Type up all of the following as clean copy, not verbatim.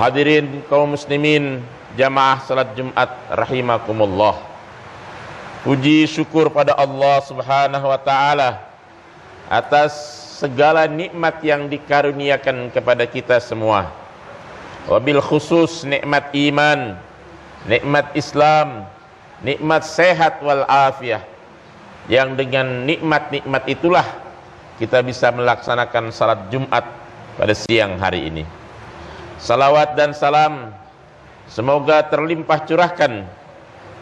Hadirin kaum muslimin jamaah salat Jumat rahimakumullah. Puji syukur pada Allah Subhanahu wa taala atas segala nikmat yang dikaruniakan kepada kita semua. Wabil khusus nikmat iman, nikmat Islam, nikmat sehat wal afiyah. Yang dengan nikmat-nikmat itulah kita bisa melaksanakan salat Jumat pada siang hari ini. Salawat dan salam semoga terlimpah curahkan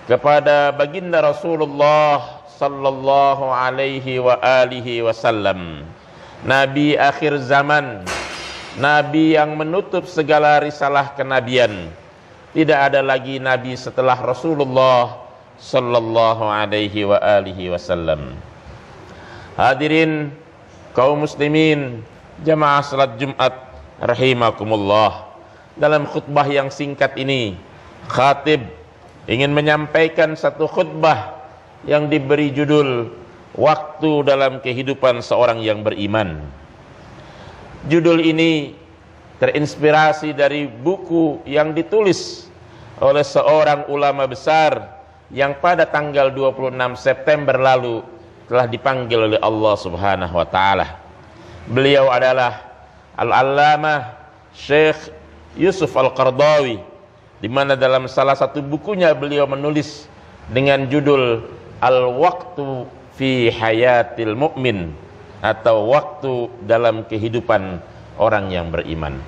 kepada baginda Rasulullah sallallahu alaihi wa alihi wasallam, Nabi akhir zaman, Nabi yang menutup segala risalah kenabian. Tidak ada lagi Nabi setelah Rasulullah sallallahu alaihi wa alihi wasallam. Hadirin kaum muslimin jamaah salat Jumat rahimakumullah. Dalam khutbah yang singkat ini, khatib ingin menyampaikan satu khutbah yang diberi judul Waktu dalam Kehidupan Seorang yang Beriman. Judul ini terinspirasi dari buku yang ditulis oleh seorang ulama besar yang pada tanggal 26 September lalu telah dipanggil oleh Allah Subhanahu wa taala. Beliau adalah Al-Allamah Syekh Yusuf Al-Qaradawi, di mana dalam salah satu bukunya beliau menulis dengan judul Al-Waqtu fi Hayatil Mu'min, atau waktu dalam kehidupan orang yang beriman.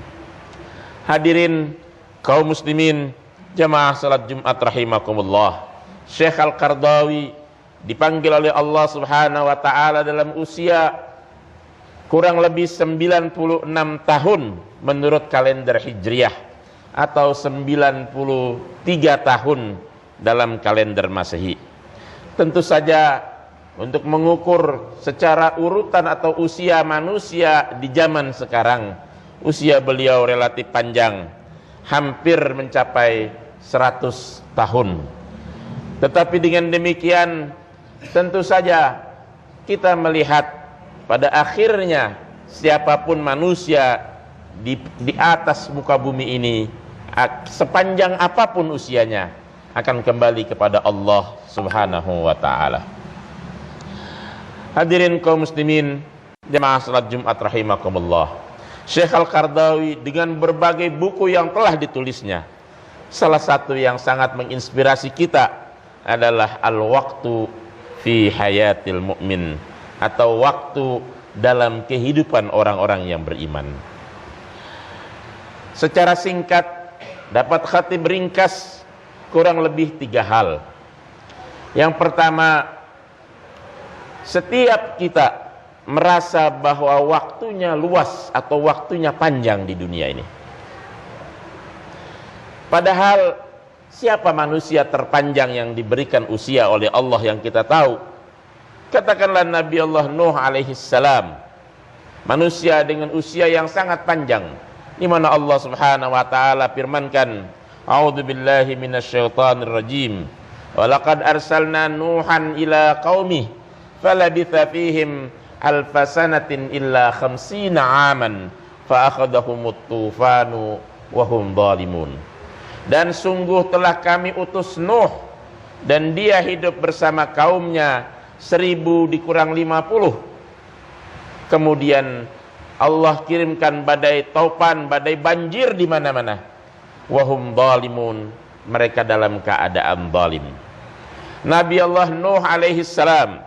Hadirin kaum muslimin jamaah salat Jumat rahimakumullah. Syekh Al-Qaradawi dipanggil oleh Allah Subhanahu wa taala dalam usia kurang lebih 96 tahun menurut kalender Hijriah, atau 93 tahun dalam kalender Masehi. Tentu saja untuk mengukur secara urutan atau usia manusia di zaman sekarang, usia beliau relatif panjang, hampir mencapai 100 tahun. Tetapi dengan demikian tentu saja kita melihat pada akhirnya siapapun manusia di atas muka bumi ini, sepanjang apapun usianya, akan kembali kepada Allah Subhanahu wa taala. Hadirin kaum muslimin jamaah salat Jumat rahimakumullah. Syekh Al-Qaradawi dengan berbagai buku yang telah ditulisnya, salah satu yang sangat menginspirasi kita adalah Al-Waqtu fi Hayatil Mu'min, atau waktu dalam kehidupan orang-orang yang beriman. Secara singkat dapat khatib ringkas kurang lebih 3 hal. Yang pertama, setiap kita merasa bahwa waktunya luas atau waktunya panjang di dunia ini. Padahal siapa manusia terpanjang yang diberikan usia oleh Allah yang kita tahu? Katakanlah Nabi Allah Nuh alaihi salam, manusia dengan usia yang sangat panjang, di mana Allah Subhanahu wa taala firmankan, a'udzubillahi minasyaitonir rajim, wa laqad arsalna nuhan ila qaumih falabitha fihim alfasanatin illa 50 aman fa akhadhahumut tufanu wa hum zalimun. Dan sungguh telah kami utus Nuh, dan dia hidup bersama kaumnya 1000 dikurang 50. Kemudian Allah kirimkan badai taupan, badai banjir di mana-mana. Wahum zalimun, mereka dalam keadaan zalim. Nabi Allah Nuh alaihi salam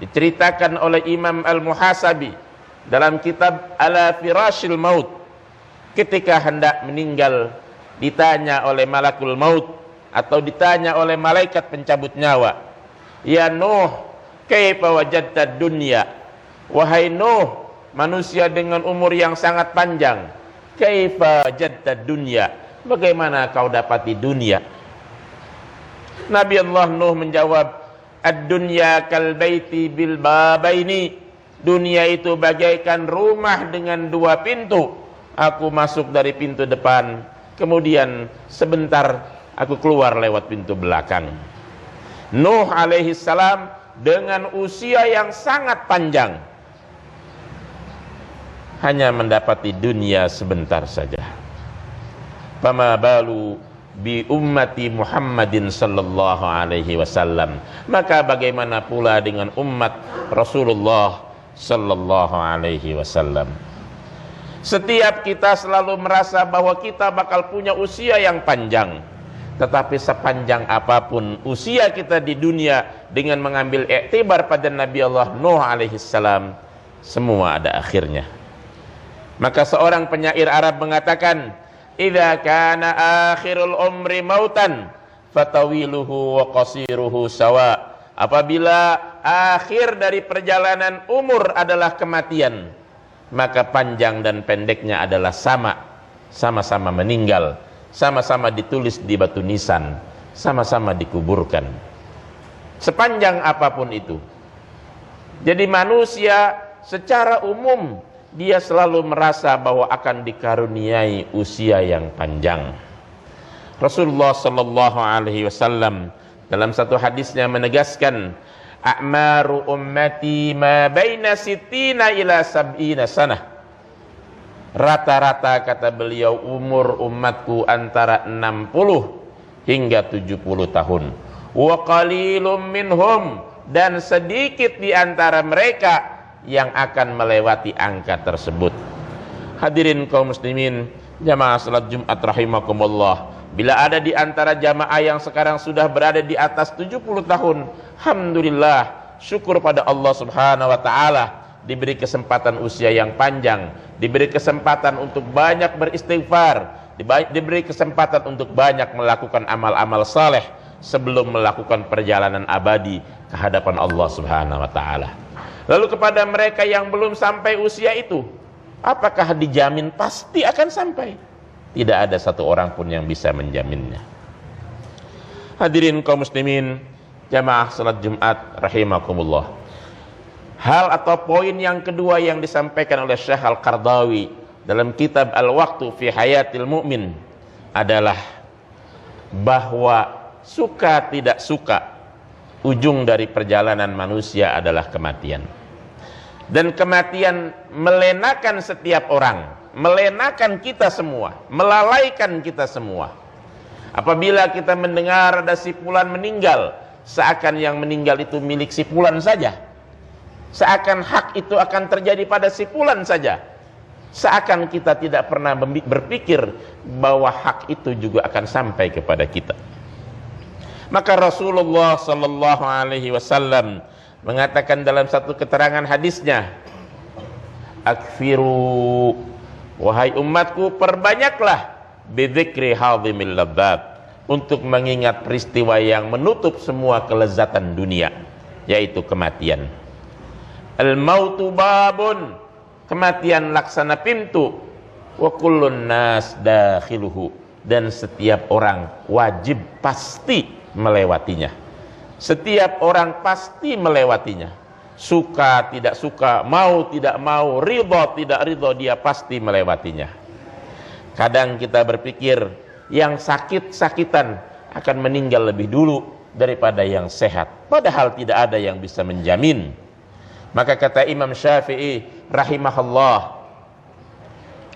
diceritakan oleh Imam Al-Muhasabi dalam kitab Ala Firashil Maut, ketika hendak meninggal ditanya oleh malakul maut atau ditanya oleh malaikat pencabut nyawa, ya Nuh, kaifa wajadta dunya? Wahai Nuh, manusia dengan umur yang sangat panjang, kaifa wajadta dunya? Bagaimana kau dapati dunia? Nabi Allah Nuh menjawab, ad-dunya kal baiti bil babaini. Dunia itu bagaikan rumah dengan 2 pintu. Aku masuk dari pintu depan, kemudian sebentar aku keluar lewat pintu belakang. Nuh alaihi salam dengan usia yang sangat panjang hanya mendapati dunia sebentar saja. Fama balu bi ummati Muhammadin sallallahu alaihi wasallam. Maka bagaimana pula dengan umat Rasulullah sallallahu alaihi wasallam. Setiap kita selalu merasa bahwa kita bakal punya usia yang panjang. Tetapi sepanjang apapun usia kita di dunia, dengan mengambil iktibar pada Nabi Allah Nuh alaihi salam, semua ada akhirnya. Maka seorang penyair Arab mengatakan, "Idza kana akhirul umri mautan, fatawiluhu wa qasiruhu sawa." Apabila akhir dari perjalanan umur adalah kematian, maka panjang dan pendeknya adalah sama-sama meninggal, sama-sama ditulis di batu nisan, sama-sama dikuburkan. Sepanjang apapun itu. Jadi manusia secara umum dia selalu merasa bahwa akan dikaruniai usia yang panjang. Rasulullah sallallahu alaihi wasallam dalam satu hadisnya menegaskan, a'maru ummati ma baina sittina ila sab'ina sanah. Rata-rata, kata beliau, umur umatku antara 60 hingga 70 tahun. Wa qalilum minhum, dan sedikit di antara mereka yang akan melewati angka tersebut. Hadirin kaum muslimin, jamaah salat Jumat rahimakumullah. Bila ada di antara jamaah yang sekarang sudah berada di atas 70 tahun, alhamdulillah, syukur pada Allah Subhanahu wa taala, diberi kesempatan usia yang panjang, diberi kesempatan untuk banyak beristighfar, diberi kesempatan untuk banyak melakukan amal-amal saleh sebelum melakukan perjalanan abadi ke hadapan Allah Subhanahu wa taala. Lalu kepada mereka yang belum sampai usia itu, apakah dijamin pasti akan sampai? Tidak ada satu orang pun yang bisa menjaminnya. Hadirin kaum muslimin, jamaah salat Jumat rahimakumullah. Hal atau poin yang kedua yang disampaikan oleh Syekh Al-Qardawi dalam kitab Al-Waqtu fi Hayatil Mu'min adalah bahwa suka tidak suka, ujung dari perjalanan manusia adalah kematian. Dan kematian melenakan setiap orang, melenakan kita semua, melalaikan kita semua. Apabila kita mendengar ada si fulan meninggal, seakan yang meninggal itu milik si fulan saja, seakan hak itu akan terjadi pada si fulan saja, seakan kita tidak pernah berpikir bahwa hak itu juga akan sampai kepada kita. Maka Rasulullah sallallahu alaihi wasallam mengatakan dalam satu keterangan hadisnya, akfiru, wahai umatku, perbanyaklah bidzikri hadhimil ladzat, untuk mengingat peristiwa yang menutup semua kelezatan dunia, yaitu kematian. Al-mautu babun, kematian laksana pintu, wa kullun nas dakhiluhu, dan setiap orang wajib pasti melewatinya. Setiap orang pasti melewatinya. Suka tidak suka, mau tidak mau, ridho tidak ridho, dia pasti melewatinya. Kadang kita berpikir yang sakit-sakitan akan meninggal lebih dulu daripada yang sehat, padahal tidak ada yang bisa menjamin. Maka kata Imam Syafi'i rahimahullah,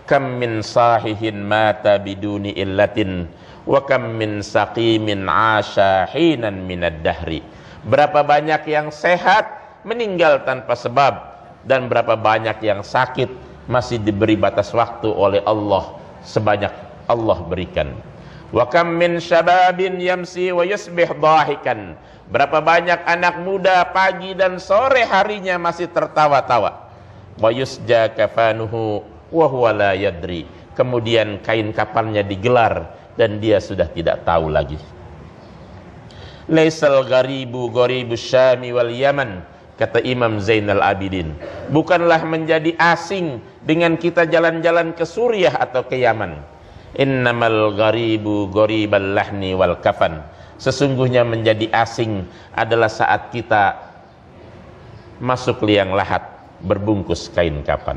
kam min sahihin mata biduni illatin, wa kam min saqimin asha hinan minad dahri. Berapa banyak yang sehat meninggal tanpa sebab, dan berapa banyak yang sakit masih diberi batas waktu oleh Allah sebanyak Allah berikan. Wa kam min syababin yamsi wa yusbih dhahikan. Berapa banyak anak muda pagi dan sore harinya masih tertawa-tawa. Wa yusja kafanuhu wa huwa la yadri. Kemudian kain kafannya digelar dan dia sudah tidak tahu lagi. Laisal gharibu gharibus Syami wal Yaman, kata Imam Zainal Abidin, bukanlah menjadi asing dengan kita jalan-jalan ke Suriah atau ke Yaman. Innamal gharibu gharibal lahni wal kafan, sesungguhnya menjadi asing adalah saat kita masuk liang lahat berbungkus kain kafan.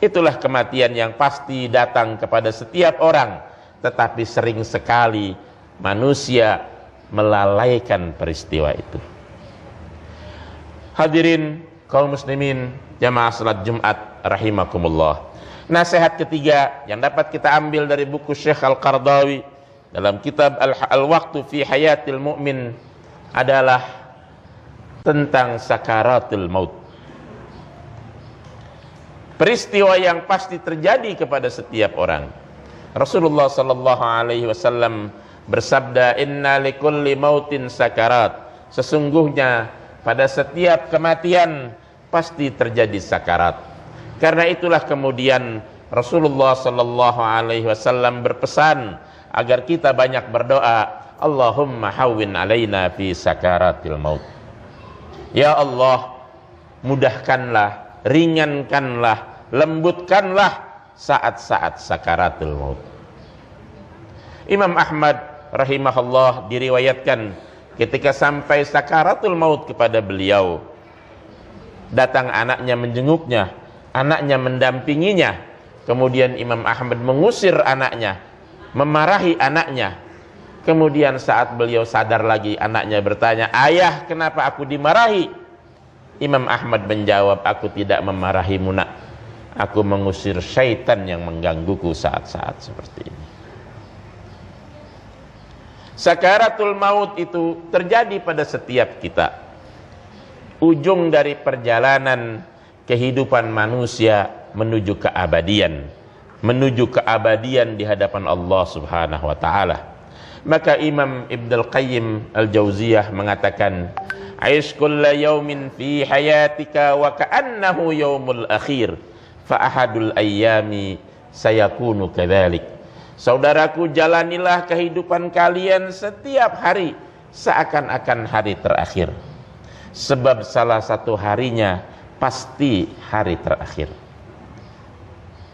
Itulah kematian yang pasti datang kepada setiap orang, tetapi sering sekali manusia melalaikan peristiwa itu. Hadirin kaum muslimin, jamaah salat Jumat rahimakumullah. Nasihat ketiga yang dapat kita ambil dari buku Syekh Al-Qardawi dalam kitab Al-Waqtu fi Hayatil Mu'min adalah tentang sakaratul maut. Peristiwa yang pasti terjadi kepada setiap orang. Rasulullah sallallahu alaihi wasallam bersabda, "Inna likulli mautin sakarat." Sesungguhnya pada setiap kematian pasti terjadi sakarat. Karena itulah kemudian Rasulullah sallallahu alaihi wasallam berpesan agar kita banyak berdoa, Allahumma hawwin alaina fi sakaratil maut. Ya Allah, mudahkanlah, ringankanlah, lembutkanlah saat-saat sakaratul maut. Imam Ahmad rahimahullah diriwayatkan ketika sampai sakaratul maut kepada beliau, datang anaknya menjenguknya, anaknya mendampinginya. Kemudian Imam Ahmad mengusir anaknya, memarahi anaknya. Kemudian saat beliau sadar lagi, anaknya bertanya, "Ayah, kenapa aku dimarahi?" Imam Ahmad menjawab, "Aku tidak memarahimu, nak. Aku mengusir syaitan yang menggangguku saat-saat seperti ini." Sakaratul maut itu terjadi pada setiap kita. Ujung dari perjalanan kehidupan manusia menuju keabadian, menuju keabadian di hadapan Allah Subhanahu wa taala. Maka Imam Ibnul Qayyim Al-Jauziyah mengatakan, "Aish kulla yaumin fi hayatika wa ka'annahu yaumul akhir, fa ahadul ayyami sayakunu kadzalik." Saudaraku, jalanilah kehidupan kalian setiap hari seakan-akan hari terakhir, sebab salah satu harinya pasti hari terakhir.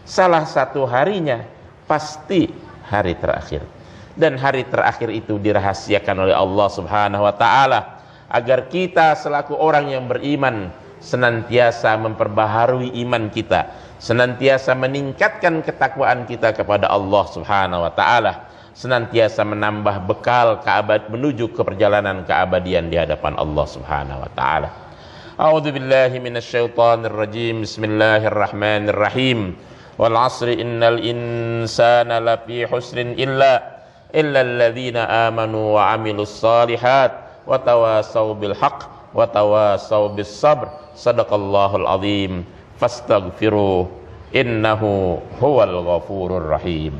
Salah satu harinya pasti hari terakhir. Dan hari terakhir itu dirahasiakan oleh Allah Subhanahu wa taala agar kita selaku orang yang beriman senantiasa memperbaharui iman kita, senantiasa meningkatkan ketakwaan kita kepada Allah Subhanahu wa taala, senantiasa menambah bekal menuju ke perjalanan keabadian di hadapan Allah Subhanahu wa taala. A'udzu billahi minasyaitonir rajim. Bismillahirrahmanirrahim. Wal 'asri innal insana lafi husrin illa alladzina amanu wa 'amilus shalihat wa tawasaw bil haqq wa tawasaw bis sabr. Shadaqallahul azim. Fastaghfiruh innahu huwal ghafurur rahim.